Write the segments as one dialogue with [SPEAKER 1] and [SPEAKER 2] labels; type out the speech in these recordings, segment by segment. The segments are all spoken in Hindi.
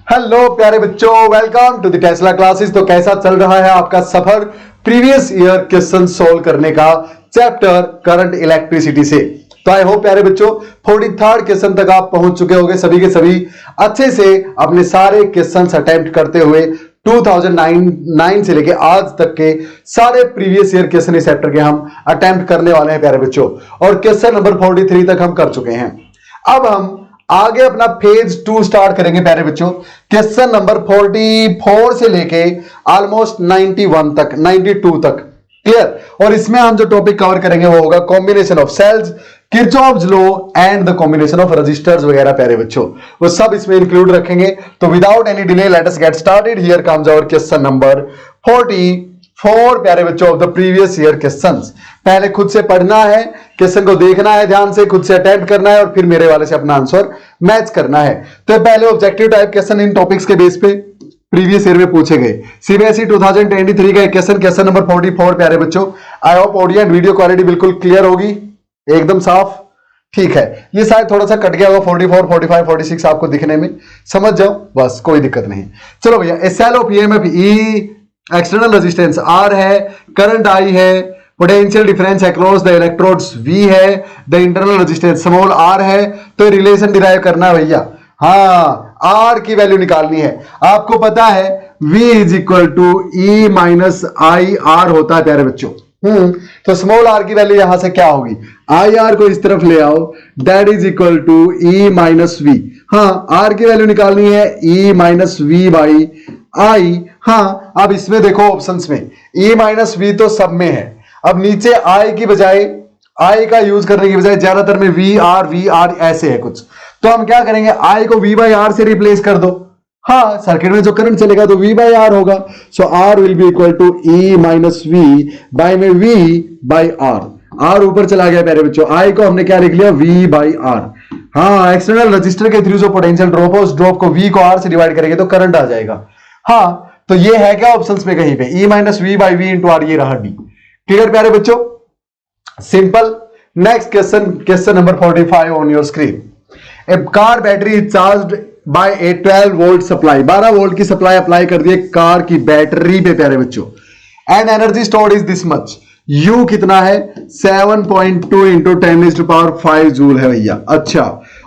[SPEAKER 1] हेलो प्यारे बच्चों, welcome to the Tesla classes. तो कैसा चल रहा है आपका सफर प्रीवियस ईयर क्वेश्चन सोल्व करने का चैप्टर करंट इलेक्ट्रिसिटी से। तो आई होप प्यारे बच्चों 43rd क्वेश्चन तक आप पहुंच चुके होंगे। सभी के सभी अच्छे से अपने सारे क्वेश्चंस अटेम्प्ट करते हुए 2009 से लेके आज तक के सारे प्रीवियस ईयर क्वेश्चन इस चैप्टर के हम अटेम्प्ट करने वाले हैं प्यारे बच्चों। और क्वेश्चन नंबर 43 तक हम कर चुके हैं। अब हम आगे अपना फेज 2 स्टार्ट करेंगे प्यारे बच्चों। क्वेश्चन नंबर 44 से लेके ऑलमोस्ट 91 तक 92 तक क्लियर। और इसमें हम जो टॉपिक कवर करेंगे वो होगा combination of cells, Kirchhoff's law and the combination of resistors वगैरह प्यारे बच्चों, वो सब इसमें इंक्लूड रखेंगे। तो without any delay let us get started. Here comes our question number 44 प्यारे बच्चों of the previous year questions. पहले खुद से पढ़ना है, क्वेश्चन को देखना है ध्यान से, खुद से अटेम्प्ट करना है और फिर मेरे वाले से अपना आंसर मैच करना है। तो पहले objective type question in topics के बेस पे प्रीवियस ईयर में पूछे गए सीबीएसई 2023 का क्वेश्चन नंबर 44 प्यारे बच्चों। I hope audio and video quality बिल्कुल क्लियर होगी, एकदम साफ, ठीक है। ये शायद थोड़ा सा कट गया होगा 44, 45, 46 आपको दिखने में, समझ जाओ बस, कोई दिक्कत नहीं। चलो भैया, cell of EMF E, external resistance R है, करंट I है, potential difference across the electrodes V है, the internal resistance small r है। तो रिलेशन डिराइव करना है भैया। हाँ, R की वैल्यू निकालनी है। आपको पता है V is equal to E minus I R होता है प्यारे बच्चों। तो स्मॉल r की वैल्यू यहां से क्या होगी, आई आर को इस तरफ ले आओ, that is equal to E minus V. हाँ, R की वैल्यू निकालनी है E minus V by I. हाँ, अब इसमें देखो ऑप्शंस में E माइनस वी तो सब में है। अब नीचे I की बजाय, I का यूज करने की बजाय ज्यादातर में वी आर ऐसे है कुछ। तो हम क्या करेंगे, I को V बाई आर से रिप्लेस कर दो। हाँ, सर्किट में जो करंट चलेगा तो V बाई आर होगा। So R will be equal to E minus V by में V बाई आर। R ऊपर चला गया प्यारे बच्चों, I को हमने क्या लिख लिया, V बाई आर। हाँ, एक्सटर्नल रजिस्टर के थ्रू जो पोटेंशियल ड्रॉप हो, उस ड्रॉप को V को R से डिवाइड करेंगे तो करंट आ जाएगा। हाँ, तो ये है क्या ऑप्शंस में कहीं पे, E minus V by V into R, ये रहा D। क्लियर प्यारे बच्चों, simple. Next question, question number 45 on your screen. A car battery is charged by a 12 volt supply. 12 volt की सप्लाई अप्लाई कर दिए कार की बैटरी पे प्यारे बच्चों। And energy stored is this much. U कितना है, 7.2 इंटू 10⁵ जूल है भैया। अच्छा,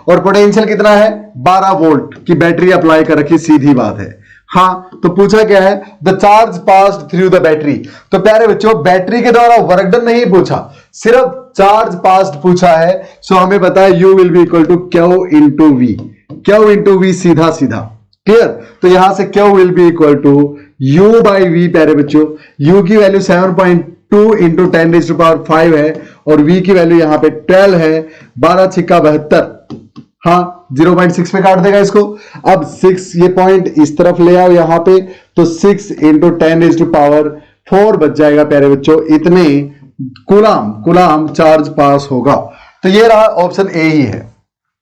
[SPEAKER 1] और पोटेंशियल कितना है, 12 वोल्ट की बैटरी अप्लाई कर रखी, सीधी बात है। हाँ, तो पूछा क्या है, the charge passed through the battery. तो प्यारे बच्चों बैटरी के द्वारा वर्क डन नहीं पूछा, सिर्फ चार्ज पास्ड पूछा है। सो हमें पता है U will be equal to Q into V, Q into V सीधा सीधा। क्लियर, तो यहां से Q will be equal to U by V प्यारे बच्चों। U की वैल्यू 7.2 इंटू 10⁵ है और V की वैल्यू यहां पे 12 है। 12 छिक्का 72। हाँ, 0.6 पे काट देगा इसको। अब 6 ये पॉइंट इस तरफ ले आओ यहां पे, तो 6 इंटू 10⁴ बच जाएगा प्यारे बच्चों। इतने कुलाम चार्ज पास होगा। तो ये रहा ऑप्शन ए ही है।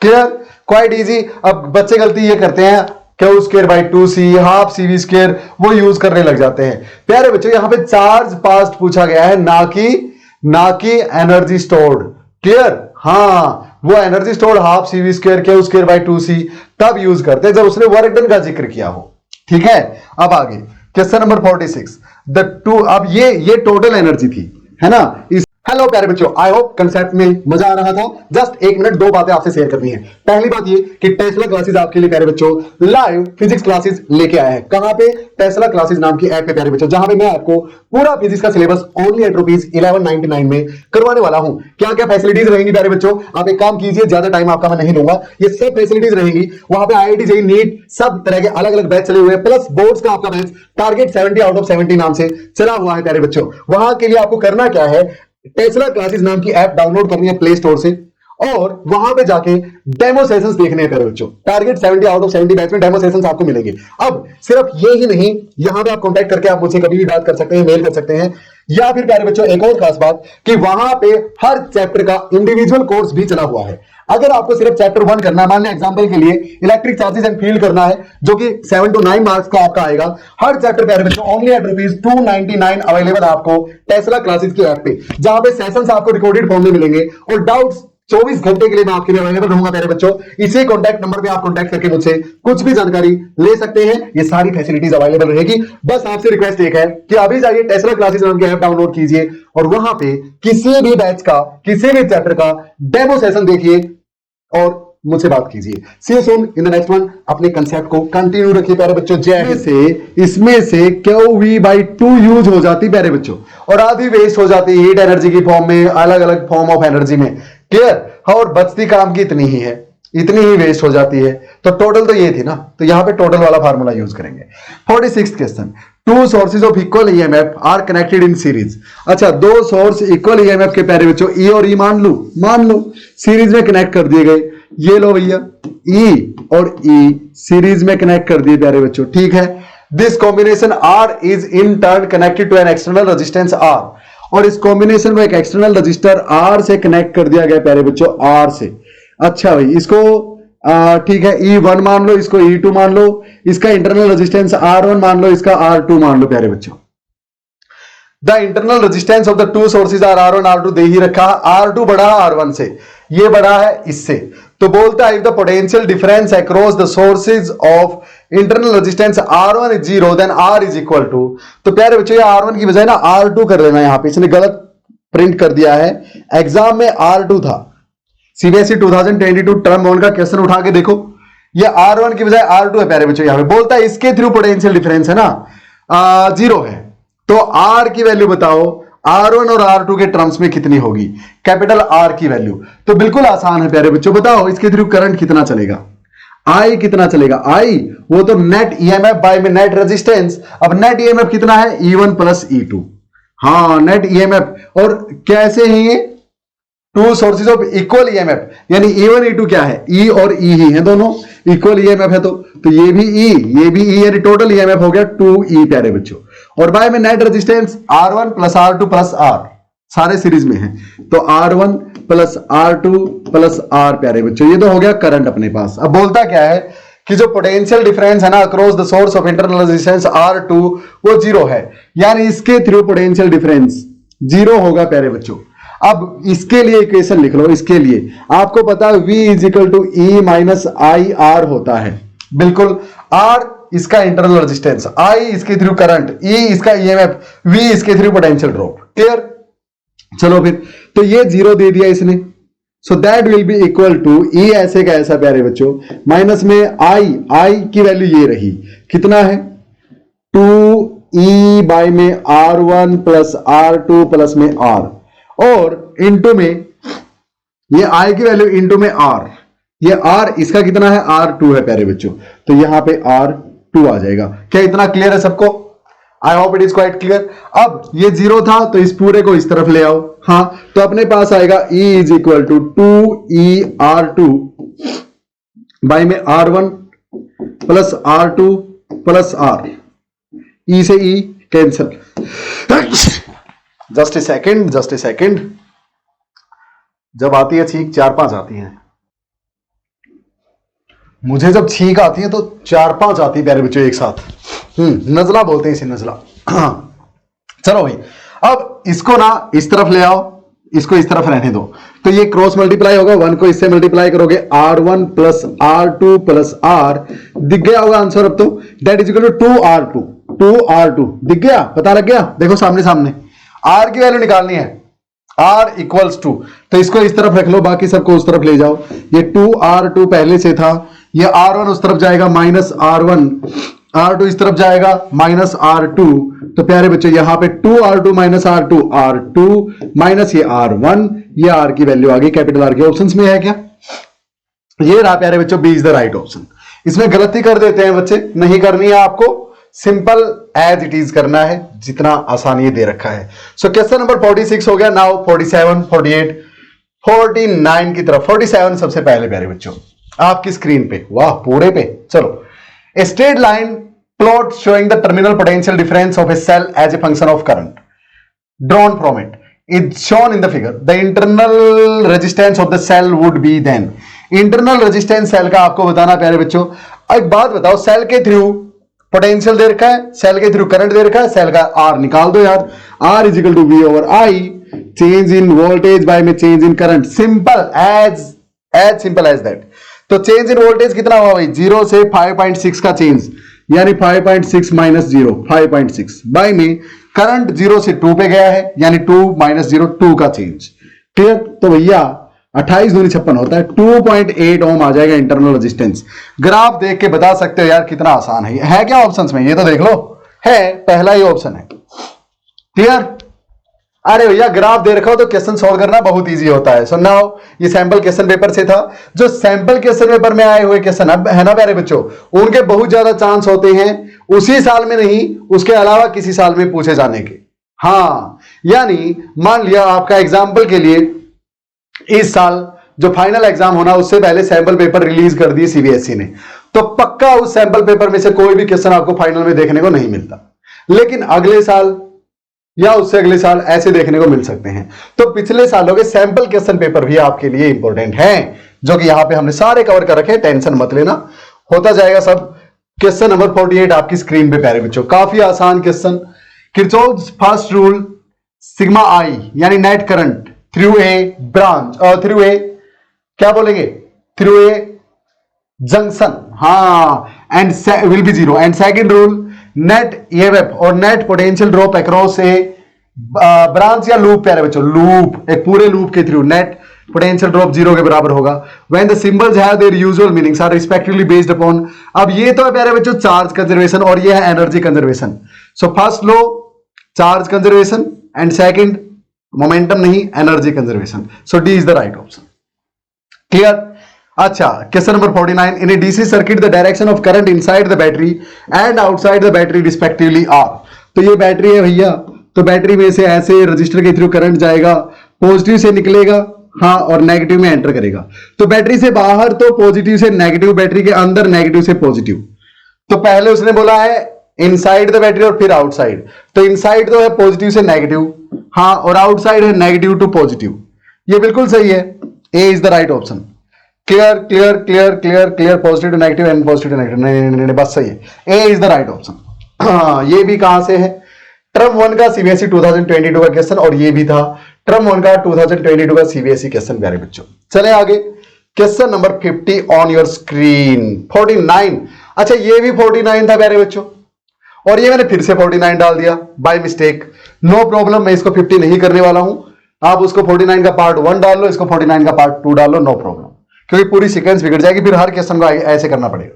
[SPEAKER 1] Clear, quite easy. अब बच्चे गलती ये करते हैं, Q square by 2C, half CV square, वो यूज करने लग जाते हैं। प्यारे बच्चों यहां पे चार्ज पास्ट पूछा गया है, ना कि एनर्जी स्टोर्ड। क्लियर, हाँ, वो energy stored half CV square Q square by 2C तब यूज करते हैं जब उसने वर्क डन का जिक्र किया हो। ठीक है, अब आगे क्वेश्चन नंबर 46। अब ये टोटल एनर्जी थी, है ना। हेलो प्यारे बच्चों, आई होप कंसेप्ट में मजा आ रहा था। जस्ट 1 मिनट 2 बातें आपसे शेयर करनी है। पहली बात ये कि टेस्ला क्लासेस आपके लिए प्यारे बच्चों लाइव फिजिक्स क्लासेस लेके आए हैं। कहां पे, टेस्ला क्लासेस नाम की ऐप पे प्यारे बच्चों, जहां पे मैं आपको पूरा फिजिक्स का सिलेबस ओनली एट ₹1199 में करवाने वाला हूं। क्या क्या फैसिलिटीज रहेंगी प्यारे बच्चों, आप एक काम कीजिए, ज्यादा टाइम आपका मैं नहीं लूंगा, ये सब फैसिलिटीज रहेंगी। वहां पे IIT JEE नीट सब तरह के अलग अलग बैच चले हुए हैं, प्लस बोर्ड्स का आपका बैच टारगेट 70 आउट ऑफ 70 नाम से चला हुआ है प्यारे बच्चों। वहां के लिए आपको करना क्या है, टेस्ला क्लासेस नाम की ऐप डाउनलोड करनी है प्ले स्टोर से और वहां पे जाके डेमो सेशंस देखने हैं प्यारे बच्चों। टारगेट 70 आउट ऑफ 70 बैच में डेमो सेशंस आपको मिलेंगे। अब सिर्फ ये ही नहीं, यहां पे आप कांटेक्ट करके आप मुझसे कभी भी बात कर सकते हैं, मेल कर सकते हैं, या फिर प्यारे बच्चों एक और खास बात कि वहां पे हर चैप्टर का इंडिविजुअल कोर्स भी चला हुआ है। अगर आपको सिर्फ चैप्टर 1 करना है, मान लें एग्जांपल के लिए इलेक्ट्रिक चार्जेस एंड फील्ड करना है, जो कि 7 to 9 मार्क्स का आपका आएगा, हर चैप्टर प्यारे बच्चों ओनली एट ₹299 अवेलेबल आपको टेस्ला क्लासेस की ऐप पे, जहां पे सेशंस आपको रिकॉर्डेड फॉर्म में मिलेंगे और डाउट्स 24 घंटे के लिए मैं आपके लिए अवेलेबल रहूंगा प्यारे बच्चों। इसी कॉन्टैक्ट नंबर पे आप कॉन्टैक्ट करके मुझसे कुछ भी जानकारी ले सकते हैं। ये सारी फैसिलिटीज अवेलेबल रहेगी। बस आपसे रिक्वेस्ट एक है कि अभी जाइए टेस्ला क्लासेस नाम के ऐप डाउनलोड कीजिए और वहां पे किसी भी बैच का, किसी भी चैप्टर का डेमो सेशन देखिए और मुझसे बात कीजिए। See you soon in the next one. अपने कंसेप्ट को कंटिन्यू रखिए प्यारे बच्चों। इसमें से QV/2 यूज हो जाती प्यारे बच्चों और आधी वेस्ट हो जाती हीट एनर्जी की फॉर्म में, अलग अलग फॉर्म ऑफ एनर्जी में। क्लियर। और बचती काम की इतनी ही है, इतनी ही वेस्ट हो जाती है। तो टोटल तो ये थी ना, तो यहां पे टोटल वाला फार्मूला यूज करेंगे। 46 question. Two sources of equal EMF are connected in series. अच्छा, दो सोर्स इक्वल ईएमएफ के प्यारे बच्चों ई और ई मान लो सीरीज में कनेक्ट कर दिए गए। ये लो भैया, ई और ई सीरीज में कनेक्ट कर दिए प्यारे बच्चों, ठीक है। This combination are is in turn connected to an external resistance R, और इस कॉम्बिनेशन को एक एक्सटर्नल रजिस्टर आर से कनेक्ट कर दिया गया प्यारे बच्चों, आर से। अच्छा भाई, इसको ठीक है E1 मान लो, इसको E2 मान लो, इसका इंटरनल रेजिस्टेंस R1 मान लो, इसका R2 मान लो प्यारे बच्चों। The internal resistance of the two sources are R1 R2 दे ही रखा। R2 बड़ा है R1 से, ये बड़ा है इससे। तो बोलता है if the potential difference across the sources of internal resistance R1 is 0 then R is equal to. तो प्यारे बच्चों, ये R1 की बजाय ना R2 कर देना। यहां पे इसने गलत प्रिंट कर दिया है। एग्जाम में R2 था। सीबीएसई 2022 टर्म 1 का क्वेश्चन उठा के देखो, ये R1 की बजाय R2 है प्यारे बच्चों। यहां पे बोलता है इसके थ्रू पोटेंशियल डिफरेंस है ना 0 है, तो R की वैल्यू बताओ R1 और R2 के टर्म्स में कितनी होगी, कैपिटल R की वैल्यू। तो बिल्कुल आसान है प्यारे बच्चों, बताओ इसके थ्रू करंट कितना चलेगा, I कितना चलेगा। I वो तो नेट ईएमएफ बाय में नेट रेजिस्टेंस। अब नेट ईएमएफ कितना है, E1 प्लस E2। हाँ, नेट ईएमएफ। और कैसे है ये, two sources of equal EMF, यानी E1 E2 क्या है, E और E ही है, दोनों इक्वल ईएमएफ है। तो ये भी E, ये भी E, यानी टोटल ईएमएफ हो गया 2E प्यारे बच्चों। और बाय में net resistance R1 plus R2 plus R, सारे सीरीज में है, तो R1 plus R2 plus R प्यारे बच्चों। ये तो हो गया करंट अपने पास। अब बोलता क्या है कि जो पोटेंशियल डिफरेंस है ना across the source of internal resistance R2 वो 0 है, यानी इसके थ्रू पोटेंशियल डिफरेंस 0 होगा प्यारे बच्चों। अब इसके लिए इक्वेशन लिख लो। इसके लिए आपको पता है V is equal to E minus I R होता है। बिल्कुल, R इसका इंटरनल रेजिस्टेंस, I इसके थ्रू करंट, E इसका EMF, V इसके थ्रू पोटेंशियल ड्रॉप। क्लियर। चलो फिर, तो ये 0 दे दिया इसने, so that will be equal to E ऐसे का ऐसा प्यारे बच्चों, माइनस में I की वैल्यू ये रही, कितना है 2E बाय में R1 प्लस R2 प्लस में R, और इंटू में ये I की वैल्यू इंटू में R, ये R इसका कितना है R2 है प्यारे बच्चों, तो यहां पे R2 आ जाएगा। क्या इतना क्लियर है सबको? I hope it is quite clear. अब ये 0 था तो इस पूरे को इस तरफ ले आओ। हाँ, तो अपने पास आएगा E is equal to 2ER2 by में R1 plus R2 plus R, E से E cancel. Just a second, जब आती है छींक 4-5 आती है। मुझे जब छींक आती है तो 4-5 आती है प्यारे बच्चों एक साथ। नजला बोलते हैं इसे, नजला। चलो भाई, अब इसको ना इस तरफ ले आओ, इसको इस तरफ रहने दो, तो ये क्रॉस मल्टीप्लाई होगा, 1 को इससे मल्टीप्लाई करोगे R1 plus R2 plus R, दिख गया होगा आंसर अब तो, that is equal to 2R2 दिख गया, पता लग गया। देखो सामने सामने R की वैल्यू निकालनी है, R इक्वल्स टू, तो इसको इस तरफ रख लो, बाकी सबको उस तरफ ले जाओ। ये 2R2 पहले से था, ये R1 उस तरफ जाएगा माइनस R1, R2 इस तरफ जाएगा माइनस R2, तो प्यारे बच्चों यहां पे 2R2 minus R2, R2 minus ये R1, ये R की वैल्यू आ गई कैपिटल R की। ऑप्शंस में है क्या? ये रहा प्यारे बच्चों, B is the right option. इसमें गलती कर देते हैं बच्चे, नहीं करनी है आपको, सिंपल एज इट इज करना है, जितना आसान ये दे रखा है। सो क्वेश्चन नंबर 46 हो गया। नाउ 47, 48, 49 की तरफ। 47 सबसे पहले प्यारे बच्चों आपकी स्क्रीन पे, वाह पूरे पे। चलो, a straight line plot showing the terminal potential difference of a cell as a function of current drawn from it is shown in the figure. The internal resistance of the cell would be then. Internal resistance cell का आपको बताना प्यारे बच्चों। एक बात बताओ, सेल के थ्रू पोटेंशियल दे रखा है, सेल के थ्रू करंट दे रखा है, सेल का R निकाल दो यार। R is equal to V over I, change in voltage by में change in current, simple as simple as that. तो चेंज इन वोल्टेज कितना हुआ भाई, 0 से 5.6 का चेंज, यानी 5.6 माइनस 0 5.6 बाय में करंट 0 से 2 पे गया है, यानी 2 माइनस 0 2 का चेंज। क्लियर? तो भैया 28 दूनी 56 होता है, 2.8 ओम आ जाएगा इंटरनल रेजिस्टेंस। ग्राफ देख के बता सकते हो यार कितना आसान है क्या ऑप्शंस में, ये तो देख लो, है पहला ही ऑप्शन है। क्लियर? अरे भैया ग्राफ दे रखा हो तो क्वेश्चन सॉल्व करना बहुत इजी होता है। सो नाउ ये सैंपल क्वेश्चन पेपर से था, जो सैंपल क्वेश्चन पेपर में आए हुए क्वेश्चन अब है ना प्यारे बच्चों, उनके बहुत ज्यादा चांस होते हैं उसी साल में नहीं, उसके अलावा किसी साल में पूछे जाने के। हाँ, यानी मान लिया आपका एग्जाम्पल के लिए इस साल जो फाइनल एग्जाम होना उससे पहले सैंपल पेपर रिलीज कर दिए सीबीएसई ने, तो पक्का उस सैंपल पेपर में से कोई भी क्वेश्चन आपको फाइनल में देखने को नहीं मिलता, लेकिन अगले साल या उससे अगले साल ऐसे देखने को मिल सकते हैं। तो पिछले सालों के सैंपल क्वेश्चन पेपर भी आपके लिए इंपॉर्टेंट हैं, जो कि यहां पे हमने सारे कवर कर रखे, टेंशन मत लेना, होता जाएगा सब। क्वेश्चन नंबर 48 आपकी स्क्रीन पे प्यारे बच्चों, काफी आसान question. Kirchhoff's first rule sigma I यानी net current through a branch और थ्रू ए क्या बोलेंगे, थ्रू ए जंक्शन, हाँ, and will be 0। And second rule net EMF और net potential drop across a branch या लूप प्यारे बच्चों, लूप एक पूरे लूप के थ्रू नेट पोटेंशियल ड्रॉप 0 के बराबर होगा when the symbols have their usual meanings are respectively based upon. अब ये तो है प्यारे बच्चों चार्ज कंजर्वेशन और ये है energy conservation. So first law charge conservation and second momentum नहीं, energy conservation. So D is the right option. Clear? अच्छा, question number 49 in a DC circuit the direction of current inside the battery and outside the battery respectively are. तो ये बैटरी है भैया, तो बैटरी में से ऐसे रजिस्टर के थ्रू करंट जाएगा, पॉजिटिव से निकलेगा, हाँ, और नेगेटिव में एंटर करेगा। तो बैटरी से बाहर तो पॉजिटिव से नेगेटिव, बैटरी के अंदर नेगेटिव से पॉजिटिव। तो पहले उसने बोला है इनसाइड द बैटरी और फिर आउटसाइड, तो इनसाइड तो है पॉजिटिव से नेगेटिव, हाँ, और आउटसाइड है नेगेटिव टू पॉजिटिव। ये बिल्कुल सही है, A is the right option. Clear clear clear clear clear, positive to negative and positive to negative, नहीं बस सही है, A is the right option. ये भी कहां से है, टर्म 1 का सीबीएसई 2022 का क्वेश्चन, और ये भी था टर्म 1 का 2022 का सीबीएसई क्वेश्चन प्यारे बच्चों। चले आगे, question number 50 on your screen 49। अच्छा, ये भी 49 था प्यारे बच्चों, और ये मैंने फिर से 49 डाल दिया बाय मिस्टेक। नो प्रॉब्लम, मैं इसको 50 नहीं करने वाला हूं, आप उसको 49 का पार्ट 1 डाल लो, इसको 49 का पार्ट 2 डाल लो, नो प्रॉब्लम, क्योंकि पूरी सीक्वेंस बिगड़ जाएगी, फिर हर क्वेश्चन को ऐसे करना पड़ेगा।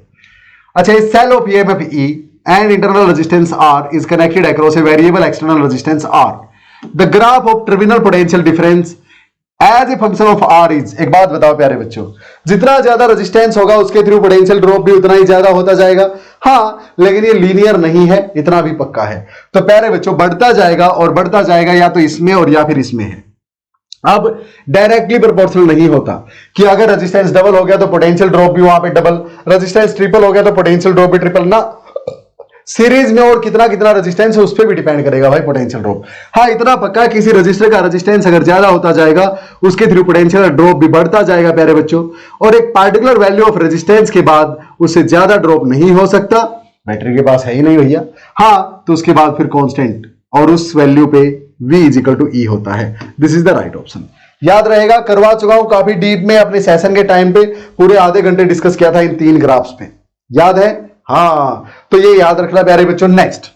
[SPEAKER 1] अच्छा, इस cell of EMF E and internal resistance R is connected across a variable external resistance R. The graph of terminal potential difference as a function of R is. एक बात बताओ प्यारे बच्चों, जितना ज्यादा रेजिस्टेंस होगा उसके थ्रू पोटेंशियल ड्रॉप भी उतना ही ज्यादा होता जाएगा, हाँ, लेकिन ये लीनियर नहीं है, इतना भी पक्का है। तो प्यारे बच्चों बढ़ता जाएगा और बढ़ता जाएगा, या तो इसमें और या फिर इसमें है। अब डायरेक्टली प्रोपोर्शनल नहीं होता कि अगर रेजिस्टेंस डबल हो गया तो पोटेंशियल ड्रॉप भी वहां पे डबल, रेजिस्टेंस ट्रिपल हो गया तो पोटेंशियल ड्रॉप भी ट्रिपल ना, सीरीज में और कितना कितना रेजिस्टेंस है उस पर भी डिपेंड करेगा भाई पोटेंशियल ड्रॉप। हाँ, इतना पक्का किसी रजिस्टर का रेजिस्टेंस अगर ज्यादा होता जाएगा उसके थ्रू पोटेंशियल ड्रॉप भी बढ़ता जाएगा प्यारे बच्चों, और एक पार्टिकुलर वैल्यू ऑफ रेजिस्टेंस के बाद उससे ज्यादा ड्रॉप नहीं हो सकता, बैटरी के पास है ही नहीं भैया, हाँ, तो उसके बाद फिर कांस्टेंट और उस वैल्यू पे V is equal to E होता है। This is the right option. याद रहेगा, करवा चुका हूं काफी डीप में अपने सेशन के टाइम पे, पूरे आधे घंटे डिस्कस किया था इन 3 ग्राफ्स पे, याद है? हाँ, तो ये याद रखना प्यारे बच्चों। नेक्स्ट